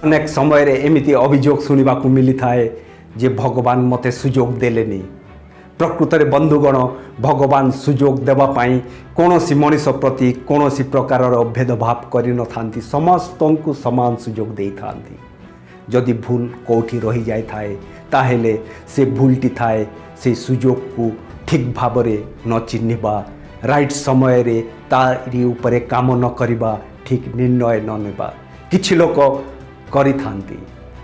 अनेक समय एमती अभियोग शुणा मिली थाए जे भगवान मते सुजोग देलेनी। प्रकृत में बंधुगण भगवान सुजोग देवाई कौन सी मनीष प्रति कौन सी प्रकार भेदभाव कर समस्त को समान सुजोग दे था। जदि भूल कौटी रही जाए थाए ताहेले से भूलटी थाए से सुजोग को ठीक भाव न चिन्हवा राइट समय रे तारी उपरे काम न करिबा ठीक निर्णय न नेबा किछि लोक करि थांती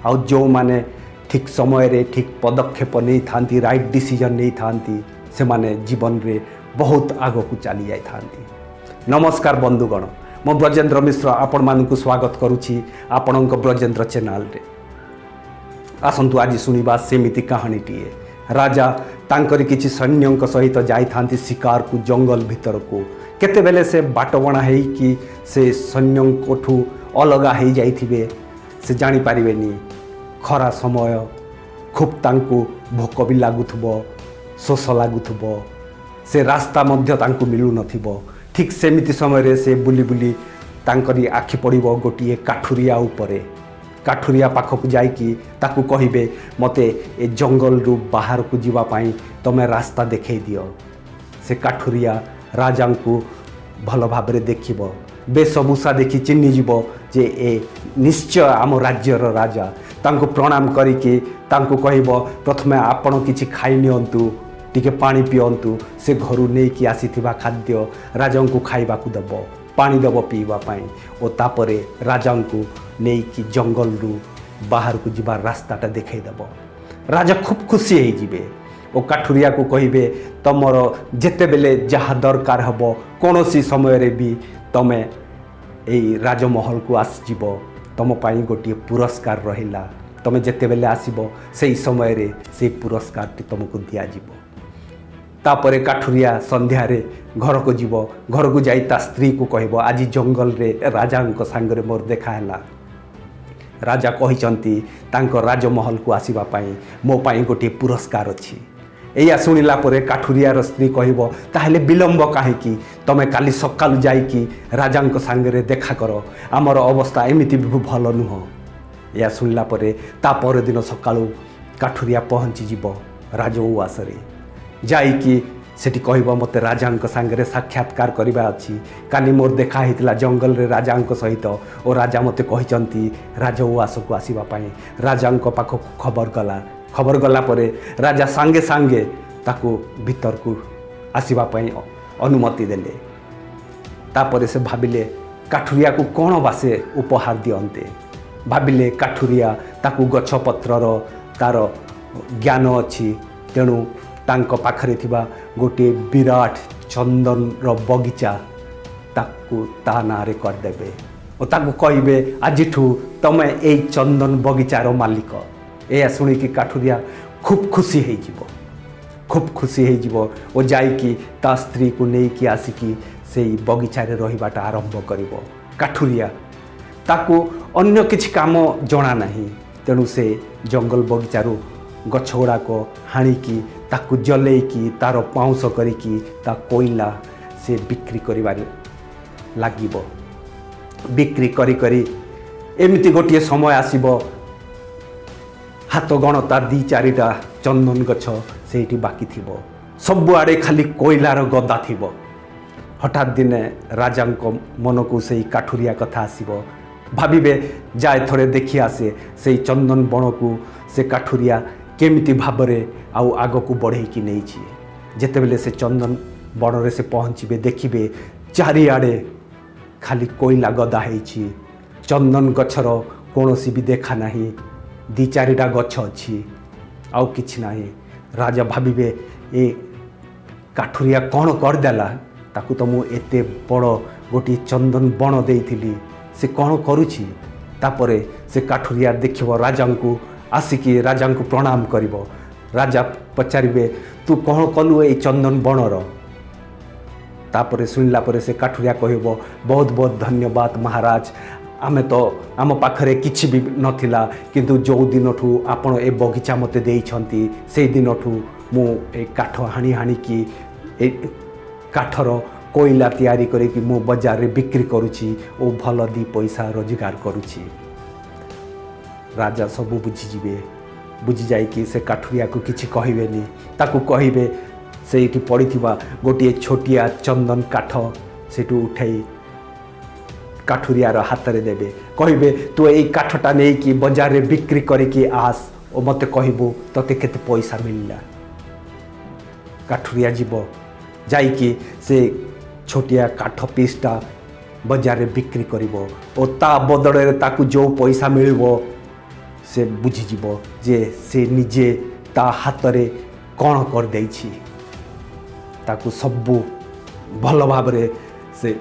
आ जो माने ठीक समय रे ठीक पदक्षेप नहीं थांती राइट डिसीजन नहीं थांती से माने जीवन रे बहुत आग को चली जाई थांती। नमस्कार बंधुगण, मो ब्रजेंद्र मिश्र आपण मानकु स्वागत करुछि आपणक ब्रजेंद्र चैनल रे। आसंतु आज सुनिबा सेमिति कहानीटीए। राजा तांकरी किछि सैन्यक सहित जाई थांती शिकार को जंगल भीतर को। केतेबेले से बाटबणा हेई कि से सैन्यकोठू अलगा हेई जाइथिबे से जानी पारिबेनी। खरा समय खूब तांकु भोक भी लागुथबो, शोष लागुथबो, से रास्ता मध्य तांकु मिलु नथिबो। ठीक सेमिति समय रे से बुली बुली तांकरी आखि पड़िबो गोटिए काठुरिया उपरे। काठुरिया पाखक जाइकी ताकू कहिबे मते ए जंगल रु बाहर को जीवा पाई तमे रास्ता देखे दियो। से काठुरिया राजा को भल भाबरे देखिबो, बेसभूषा देखि चिन्हि जीवो जे ए निश्चय आम राज्यर राजा। तांको प्रणाम करिके तांको कहिबो प्रथमे आपण किछि खाइ नियंतु, टिके पानी पियंतु। से घरु नै कि आसीथिबा खाद्य राजा को खाइबा को दबो, पानी दबो पीवा पाई ओ तापरे राजा को नै कि जंगल रु बाहर को जीवा रास्ताटा देखै दबो। राजा खूब खुशी हे जिवे ओ काठुरिया को कहिबे तमर जेते बेले जहा दरकार हबो कोनोसी समय रे भी तमे एई राजमहल को आसीजिबो। तम पाई गोटे पुरस्कार रहिला, तमे जेते बेले आसीबो सेई समय रे से पुरस्कार तुमको दिया जिवो। तापरे काठुरिया संध्या रे घर को जीवो। घर को जाई ता स्त्री को कहबो आज जंगल रे राजा को सांगरे मोर देखा हैला। राजा कहिचंती तांको राजमहल को आसीबा पाई मो पाई गोटे पुरस्कार अछि। एया सुनिला परे काठुरियार स्त्री कहबो ताहेले विलंब काहेकि तमे काली सकालु जाइकी राजा को सांगरे देखा करो, आमर अवस्था एमिति भी भल नुह। या सुनिला परे ता पर दिन सकालु काठुरिया पहुँची जीवो राजउआस रे। जाइकी सेठी कहबो मते राजा सांगरे साक्षात्कार करबा अछि। काली मोर देखा हितला जंगल रे राजा सहित ओ राजा मते कहिचंती राजउआस को आसीबा पाई। राजा पाखक खबर गला परे राजा सांगे सांगे ताकू भीतर को आसीबा पाई अनुमति देले। तापरे से भाबिले काठुरिया को कौन बासे उपहार दियंते। भाबिले काठुरिया ताकू गछ पत्रर तार ज्ञान अच्छी, तेणु तांको पाखरे थिबा गोटे विराट चंदन रो बगीचा ताकू ता नारे कर देबे ओ ताकू कहिबे आजिठू तमे एई चंदन बगीचार मालिक। एया सुनी कि काठुरिया खूब खुशी हे जिवो, खूब खुशी हे जिवो ओ जाइकी ता स्त्री को नै कि आसिकी सेई बगीचा रे रहिबाटा आरंभ करिवो। काठुरिया ताकू अन्य किछि काम जणा नाही, तेणु से जंगल बगीचारू गछ गुड़ाक हाणिकी ताकू जलेकी तार पाउंस करिकी ता कोइला से बिक्री करिबार लागिबो। बिक्री करी करी एमिति गोटे समय आसीबो हाथ गणता दी चारिटा चंदन गछ सेठी बाकी थिबो, सबुआड़े खाली कोइलार गदा थिबो। हठात दिने राजा मन को से काठुरिया कथा आसीबो। भाबिबे जाए थोड़े देखी आसे से चंदन बण को से काठुरिया केमिति भाबरे आउ आग को बढ़े कि नहीं छी। जेतेबेले से चंदन बण रे से पहुँचे देखिबे चारिआडे खाली कोइला गदा हेछि, चंदन गछर कौनसी भी देखा नहीं। दी चारिटा गछ अच्छी आउ किछि नाही। राजा भाबिबे ए काठुरिया कौन करदेला, ताकू तो मु एते बड़ गोटी चंदन बण देइथिली, से कौन करुछि। तापरे से काठुरिया देखिबो राजा को आसिकी राजा को प्रणाम करिवो। राजा पचारिबे तू कौन कलु ए चंदन बणर। तापरे सुनिला परे से काठुरिया कहबो बहुत बहुत धन्यवाद महाराज, आमे तो आम पाखरे किछि भी नथिला, किंतु जो दिनठू आपण ए बगीचा मते देइछंती से दिनठू मु ए काठ हाणी हाणी की ए काठर कोइला तैयारी करे कि मु बाजार रे बिक्री करूची ओ भल दी पैसा रोजगार करूची। राजा सबू बुझीजे बुझी जाइए से काठुरिया को किसी कहबेनि ताकू कहे से पड़ी गोटे छोटिया चंदन काठ से उठाई काठुरियार हाथ में देवे कहे तू यही काठटा नहीं कि बजार में बिक्री करके आस और मत कहबू तोते केते पैसा मिलला। काठुरिया जीव जाइए से छोटिया काठ पीसटा बजार में बिक्री करिवो और ता बदल ताकू जो पैसा मिलबो से बुझीज जे से निजे ता हाथ में कौन कर देछि ताकू सबू भल भाव से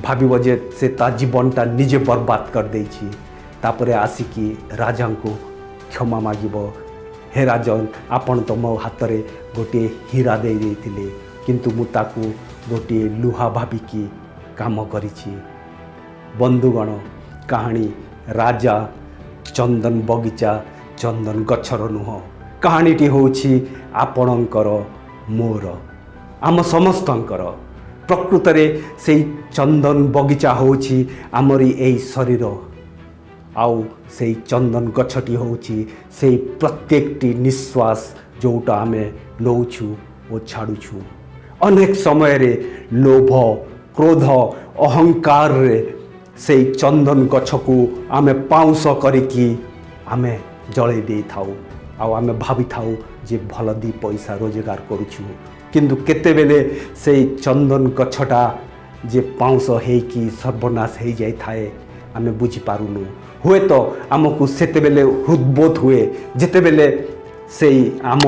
भाविव जे से ता जीवनटा निजे बर्बाद कर देछि। तापरे आसिकी राजा को क्षमा मागिब हे राजन आपण तो मो हाथ में गोटे हीरा दे देथिले किंतु मु ताकू गोटे लुहा भाविकी काम करिछि। बंधुगण कहानी राजा चंदन बगीचा चंदन गछर नुह कहानीटी होछि आपणकर मोर आम समस्तंकर प्रकृत रे से चंदन बगीचा होछि आमरी एई शरीर आउ से चंदन गछटी होछि से प्रत्येकटी निश्वास जोटा आमे नौछु ओ छाड़ुछु। अनेक समय रे लोभ क्रोध अहंकार रे से चंदन गछ को आमे पाउंस करिकी आमे जळै दे थाउ आउ आमे भावी थाउ जे भल दी पैसा रोजगार करूछु किंतु केते बेले से चंदन गछटा जे पाउंस हेकी सर्वनाश हो जाए थाए आमे बुझी पारुनु हुए तो आमको सेते बेले हृदबोध हुए जेते बेले से आम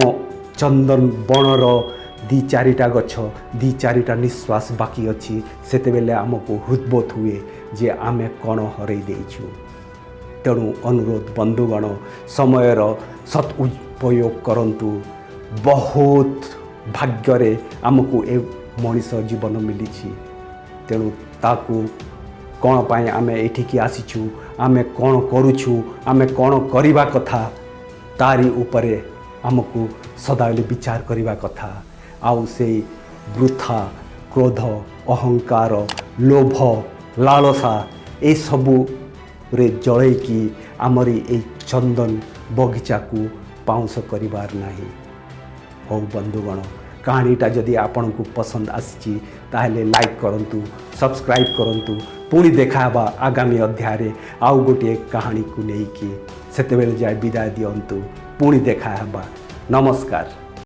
चंदन बनर दी चारिटा गछ दी चारिटा निश्वास बाकी अच्छी सेते बेले आमको हृदबोध हुए जे आमे कौन हरई देइछु। तेणु अनुरोध बंधुगण समयर सत् उपयोग करंतु बहुत भाग्य आमको ए मनीष जीवन मिली। तेणु ताकू कौन पाए आमे एठिकी आसीचु आमे कौन करूछु आमे कौन करिबा कथा तारी उपरे आमको सदाले विचार करिबा कथा आउ से वृथा क्रोध अहंकार लोभ लालसा ए सबू रे जळैकी आमरी ए चंदन बगीचा को पाउंस करिबार नाही। हो बंधुगण कहानीटा जदि आपण को पसंद आसी ताहले लाइक करंतु सब्सक्राइब करंतु पुणी देखाबा आगामी अध्याय आउ गोटे कहानी को लेकिन सेतेबेले जाय विदाय दियंतु पुणी देखाबा। नमस्कार।